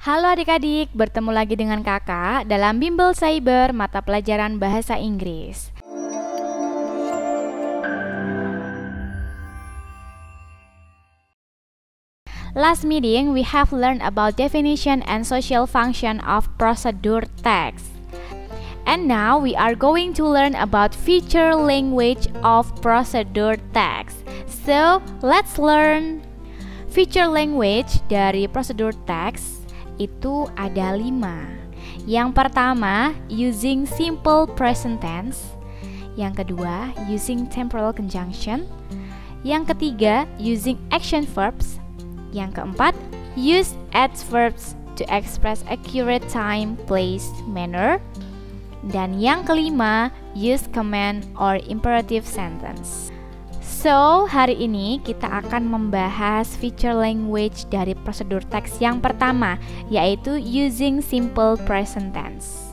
Halo adik-adik, bertemu lagi dengan kakak dalam Bimbel Cyber mata pelajaran bahasa Inggris. Last meeting, we have learned about definition and social function of procedure text. And now we are going to learn about feature language of procedure text. So, let's learn. Feature language dari procedure text itu ada 5. Yang pertama, using simple present tense. Yang kedua, using temporal conjunction. Yang ketiga, using action verbs. Yang keempat, use adverbs to express accurate time, place, manner. Dan yang kelima, use command or imperative sentence. So, hari ini kita akan membahas feature language dari prosedur teks yang pertama, yaitu using simple present tense.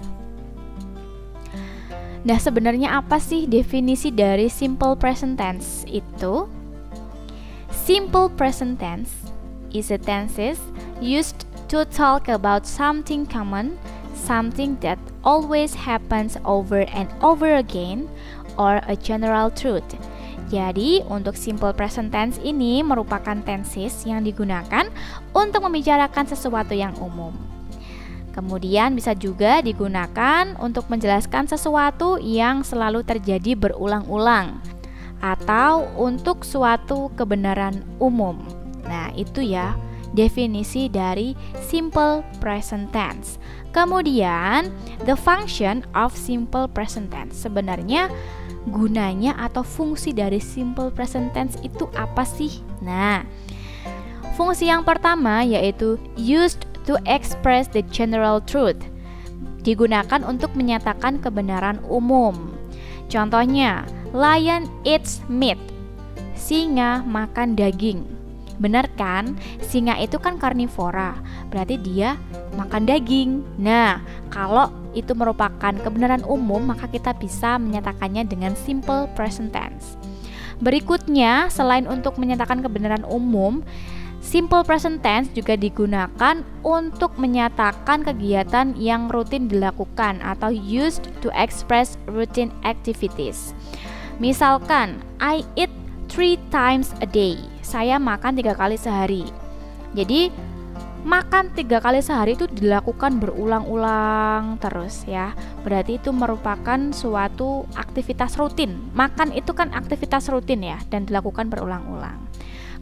Nah, sebenarnya apa sih definisi dari simple present tense itu? Simple present tense is a tenses used to talk about something common, something that always happens over and over again, or a general truth. Jadi, untuk simple present tense ini merupakan tenses yang digunakan untuk membicarakan sesuatu yang umum. Kemudian bisa juga digunakan untuk menjelaskan sesuatu yang selalu terjadi berulang-ulang atau untuk suatu kebenaran umum. Nah, itu ya definisi dari simple present tense. Kemudian, the function of simple present tense. Sebenarnya gunanya atau fungsi dari simple present tense itu apa sih? Nah, fungsi yang pertama yaitu used to express the general truth. Digunakan untuk menyatakan kebenaran umum. Contohnya, lion eats meat. Singa makan daging. Benar kan? Singa itu kan karnivora, berarti dia makan daging. Nah, kalau itu merupakan kebenaran umum, maka kita bisa menyatakannya dengan simple present tense. Berikutnya, selain untuk menyatakan kebenaran umum, simple present tense juga digunakan untuk menyatakan kegiatan yang rutin dilakukan atau used to express routine activities. Misalkan, I eat 3 times a day. Saya makan 3 kali sehari. Jadi makan 3 kali sehari itu dilakukan berulang-ulang terus ya. Berarti itu merupakan suatu aktivitas rutin. Makan itu kan aktivitas rutin ya, dan dilakukan berulang-ulang.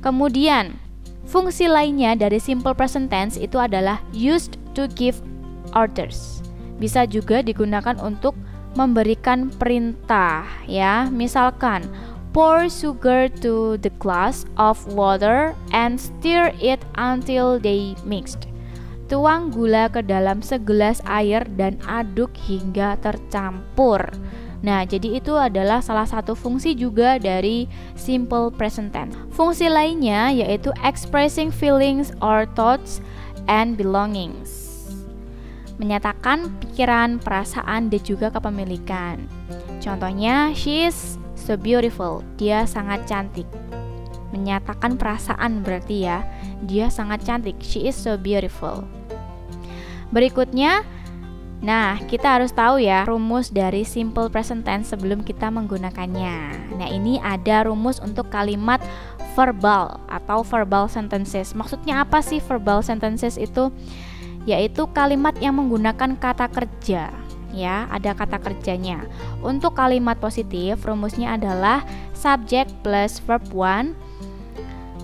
Kemudian fungsi lainnya dari simple present tense itu adalah used to give orders. Bisa juga digunakan untuk memberikan perintah ya. Misalkan, pour sugar to the glass of water and stir it until they mixed. Tuang gula ke dalam segelas air dan aduk hingga tercampur. Nah, jadi itu adalah salah satu fungsi juga dari simple present tense. Fungsi lainnya yaitu expressing feelings or thoughts and belongings. Menyatakan pikiran, perasaan, dan juga kepemilikan. Contohnya, she is so beautiful, dia sangat cantik. Menyatakan perasaan berarti ya, dia sangat cantik, she is so beautiful. Berikutnya, nah kita harus tahu ya rumus dari simple present tense sebelum kita menggunakannya. Nah, ini ada rumus untuk kalimat verbal atau verbal sentences. Maksudnya apa sih verbal sentences itu? Yaitu kalimat yang menggunakan kata kerja. Ya, ada kata kerjanya. Untuk kalimat positif, rumusnya adalah subject plus verb 1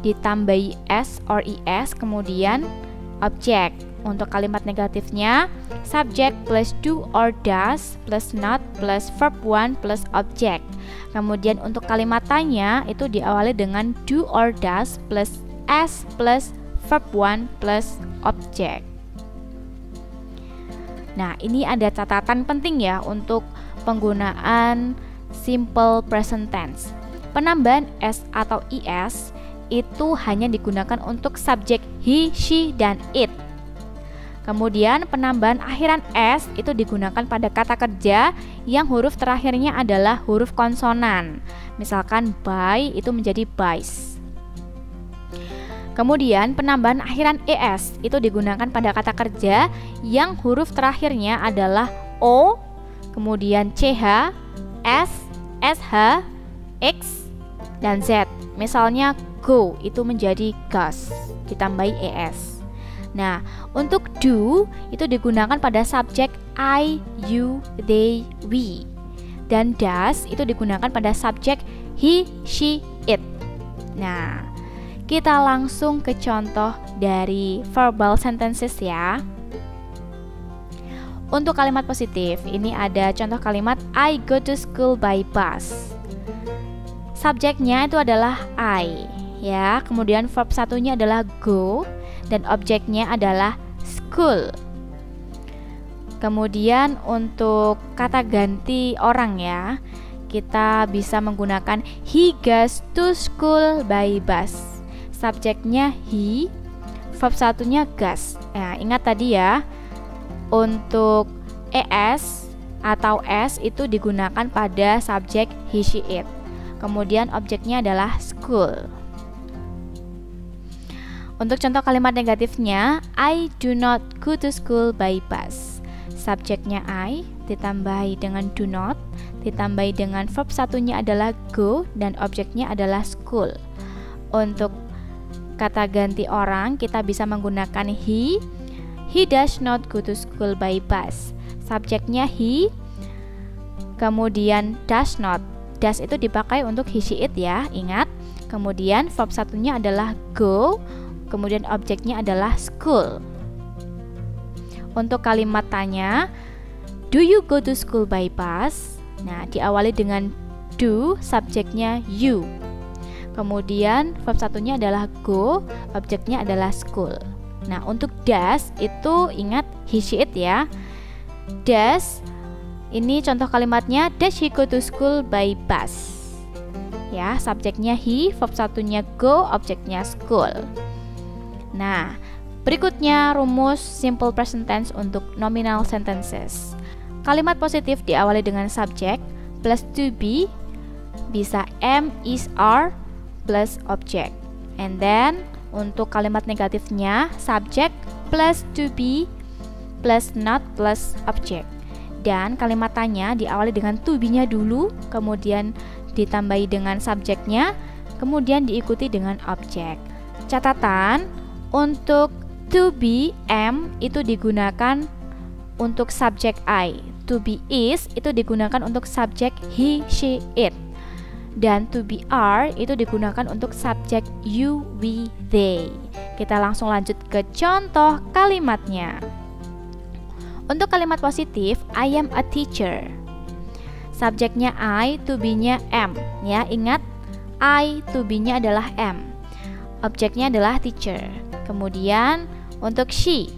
ditambahi s or is, kemudian object. Untuk kalimat negatifnya, subject plus do or does plus not plus verb 1 plus object. Kemudian untuk kalimat tanya itu diawali dengan do or does plus s plus verb 1 plus object. Nah, ini ada catatan penting ya untuk penggunaan simple present tense. Penambahan s atau is itu hanya digunakan untuk subjek he, she, dan it. Kemudian penambahan akhiran s itu digunakan pada kata kerja yang huruf terakhirnya adalah huruf konsonan. Misalkan buy itu menjadi buys. Kemudian penambahan akhiran es itu digunakan pada kata kerja yang huruf terakhirnya adalah o, kemudian ch, s, sh, x, dan z. Misalnya go itu menjadi goes, ditambahi es. Nah, untuk do itu digunakan pada subjek I, you, they, we. Dan does itu digunakan pada subjek he, she, it. Nah, kita langsung ke contoh dari verbal sentences ya. Untuk kalimat positif, ini ada contoh kalimat I go to school by bus. Subjeknya itu adalah I, ya. Kemudian verb satunya adalah go dan objeknya adalah school. Kemudian untuk kata ganti orang ya, kita bisa menggunakan he goes to school by bus. Subjeknya he, verb satunya goes. Nah, ingat tadi ya, untuk es atau s itu digunakan pada subjek he, she, it. Kemudian objeknya adalah school. Untuk contoh kalimat negatifnya, I do not go to school by bus. Subjeknya I ditambahi dengan do not, ditambahi dengan verb satunya adalah go dan objeknya adalah school. Untuk kata ganti orang kita bisa menggunakan he does not go to school by bus. Subjeknya he, kemudian does not. Does itu dipakai untuk he, she, it ya, ingat. Kemudian verb satunya adalah go, kemudian objeknya adalah school. Untuk kalimat tanya, do you go to school by bus? Nah, diawali dengan do, subjeknya you. Kemudian verb satunya adalah go, objeknya adalah school. Nah, untuk does itu ingat he, she, it ya. Does, ini contoh kalimatnya, does he go to school by bus? Ya, subjeknya he, verb satunya go, objeknya school. Nah, berikutnya rumus simple present tense untuk nominal sentences. Kalimat positif diawali dengan subjek plus to be, bisa am, is, are, plus object. And then untuk kalimat negatifnya subject plus to be plus not plus object. Dan kalimat tanya diawali dengan to be-nya dulu, kemudian ditambahi dengan subjeknya, kemudian diikuti dengan objek. Catatan, untuk to be, am itu digunakan untuk subjek I. To be is itu digunakan untuk subjek he, she, it. Dan to be are itu digunakan untuk subjek you, we, they. Kita langsung lanjut ke contoh kalimatnya. Untuk kalimat positif, I am a teacher. Subjeknya I, to be-nya am. Ya, ingat I, to be-nya adalah am. Objeknya adalah teacher. Kemudian untuk she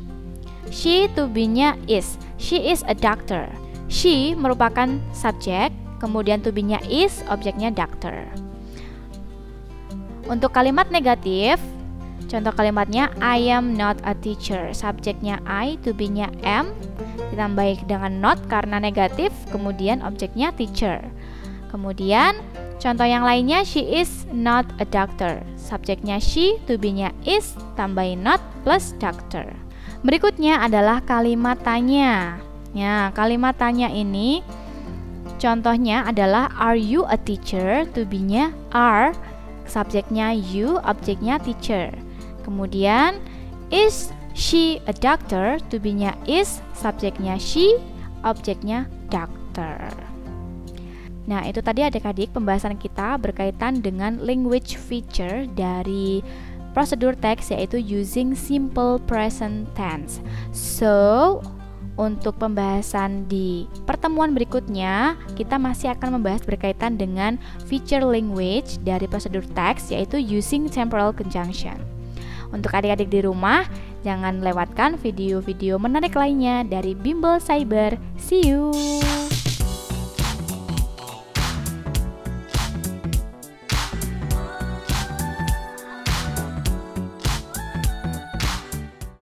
to be-nya is. She is a doctor. She merupakan subjek. Kemudian to be-nya is, objeknya doctor. Untuk kalimat negatif, contoh kalimatnya I am not a teacher. Subjeknya I, to be-nya am, ditambah dengan not karena negatif, kemudian objeknya teacher. Kemudian contoh yang lainnya, she is not a doctor. Subjeknya she, to be-nya is, tambahin not plus doctor. Berikutnya adalah kalimat tanya. Ya, kalimat tanya ini contohnya adalah are you a teacher? To be-nya are, subjeknya you, objeknya teacher. Kemudian is she a doctor? To be-nya is, subjeknya she, objeknya doctor. Nah, itu tadi adik-adik pembahasan kita berkaitan dengan language feature dari prosedur teks, yaitu using simple present tense. So, untuk pembahasan di pertemuan berikutnya, kita masih akan membahas berkaitan dengan feature language dari prosedur teks, yaitu using temporal conjunction. Untuk adik-adik di rumah, jangan lewatkan video-video menarik lainnya dari Bimbel Cyber. See you!